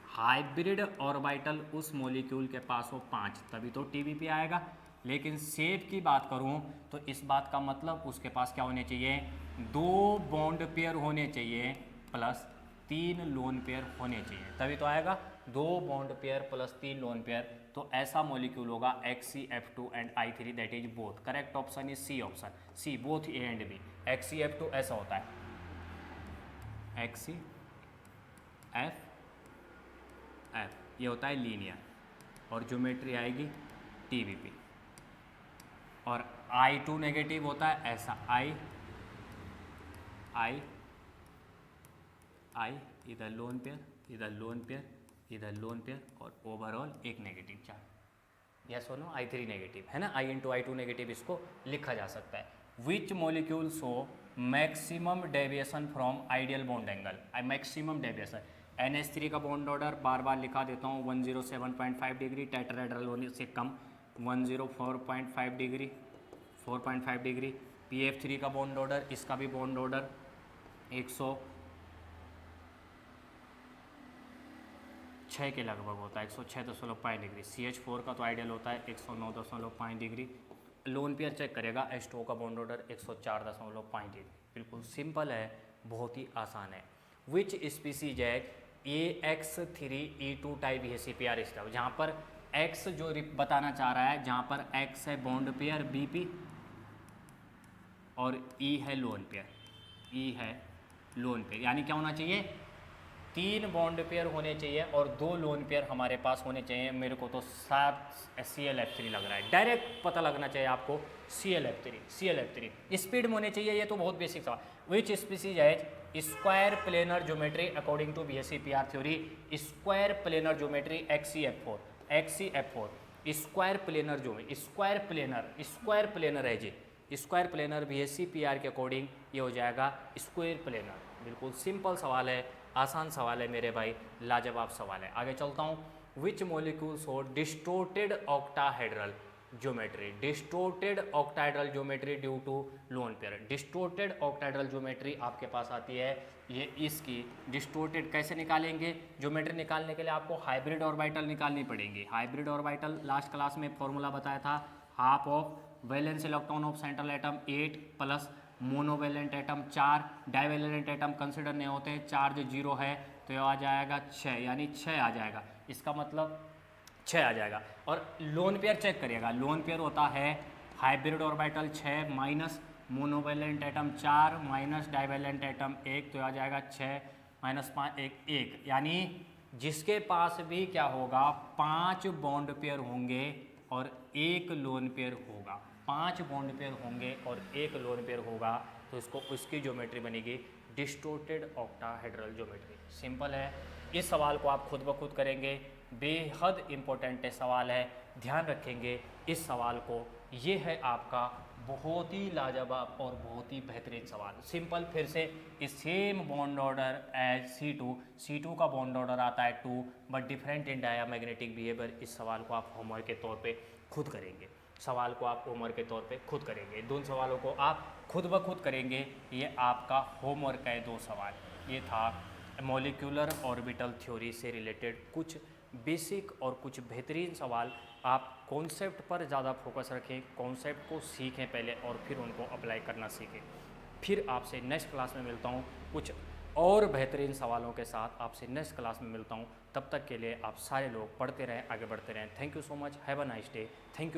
हाइब्रिड ऑर्बिटल उस मॉलिक्यूल के पास हो 5, तभी तो टीबीपी आएगा। लेकिन शेप की बात करूं तो इस बात का मतलब उसके पास क्या होने चाहिए, 2 बॉन्ड पेयर होने चाहिए प्लस 3 लोन पेयर होने चाहिए, तभी तो आएगा 2 bond pair plus 3 lone pair. तो ऐसा मॉलिक्यूल होगा XCF2 and I3, that is both. Correct option is C option, C both A and B. XCF2 ऐसा होता है, XCF ये होता है लीनियर और ज्योमेट्री आएगी टीबीपी। और I2 नेगेटिव होता है ऐसा, I इधर लोन पेयर, इधर लोन पेयर, इधर लोन पेयर और ओवरऑल एक नेगेटिव चार्ज। यस और नो, I3 नेगेटिव है ना, I इंटू I2 नेगेटिव इसको लिखा जा सकता है। Which molecule show maximum deviation from ideal bond angle, maximum deviation. NH3 का बॉन्ड ऑर्डर बार बार लिखा देता हूँ, 107.5 डिग्री, टेट्राहेड्रल होने से कम 104.5 डिग्री, 4.5 डिग्री। PF3 का बॉन्ड ऑर्डर, इसका भी बॉन्ड ऑर्डर 106 के लगभग होता है, 106.5 डिग्री। CH4 का तो आइडियल होता है 109.5 डिग्री। लोन पेयर चेक करेगा, H2O का बॉन्ड ऑर्डर 104.5 डिग्री। बिल्कुल सिंपल है, बहुत ही आसान है। विच स्पीसीज है AX3E2 टाइप HCpR स्टफ, जहाँ पर X जो बताना चाह रहा है, जहाँ पर X है बॉन्ड पेयर BP और E है लोन पेयर, यानी क्या होना चाहिए, 3 बॉन्ड पेयर होने चाहिए और 2 लोन पेयर हमारे पास होने चाहिए। मेरे को तो 7 ClF3 लग रहा है, डायरेक्ट पता लगना चाहिए आपको ClF3 स्पीड में होने चाहिए। ये तो बहुत बेसिक सवाल। विच स्पीसीज है square planar geometry according to BHCpR थ्योरी, square planar geometry XCF4 square planar है जी, स्क्वायर प्लेनर BHCpR के अकॉर्डिंग ये हो जाएगा स्क्वायर प्लेनर। बिल्कुल सिंपल सवाल है, आसान सवाल है मेरे भाई, लाजवाब सवाल है। आगे चलता हूँ। विच मॉलिक्यूल्स हो distorted octahedral geometry, due to lone pair. Distorted octahedral geometry आपके पास आती है, ये इसकी डिस्टोर्टेड कैसे निकालेंगे, ज्योमेट्री निकालने के लिए आपको हाइब्रिड ऑर्बिटल निकालनी पड़ेंगी। हाइब्रिड ऑर्बिटल लास्ट क्लास में फॉर्मूला बताया था, half of valence electron of central atom 8 plus monovalent atom 4, divalent atom consider नहीं होते हैं, चार्ज 0 है तो ये आ जाएगा 6, यानी 6 आ जाएगा, इसका मतलब 6 आ जाएगा। और लोन पेयर चेक करिएगा, लोन पेयर होता है hybrid orbital 6 minus monovalent atom 4 minus divalent atom 1, तो आ जाएगा 6 माइनस 5 1, यानी जिसके पास भी क्या होगा 5 बॉन्ड पेयर होंगे और 1 लोन पेयर होगा, 5 बॉन्ड पेयर होंगे और 1 लोन पेयर होगा, तो इसको उसकी ज्योमेट्री बनेगी डिस्टोर्टेड ऑक्टाहेड्रल ज्योमेट्री। सिंपल है, इस सवाल को आप खुद ब खुद करेंगे, बेहद इम्पोर्टेंट सवाल है, ध्यान रखेंगे इस सवाल को। ये है आपका बहुत ही लाजवाब और बहुत ही बेहतरीन सवाल। सिंपल, फिर से same bond order as C2 का बॉन्ड ऑर्डर आता है 2 but different in diamagnetic behaviour. इस सवाल को आप होमवर्क के तौर पे खुद करेंगे, दोनों सवालों को आप खुद ब खुद करेंगे, ये आपका होमवर्क है 2 सवाल। ये था मॉलिक्यूलर ऑर्बिटल थ्योरी से रिलेटेड कुछ बेसिक और कुछ बेहतरीन सवाल। आप कॉन्सेप्ट पर ज़्यादा फोकस रखें, कॉन्सेप्ट को सीखें पहले और फिर उनको अप्लाई करना सीखें। फिर आपसे नेक्स्ट क्लास में मिलता हूँ, कुछ और बेहतरीन सवालों के साथ आपसे नेक्स्ट क्लास में मिलता हूँ। तब तक के लिए आप सारे लोग पढ़ते रहें, आगे बढ़ते रहें। Thank you so much, have a nice day, thank you.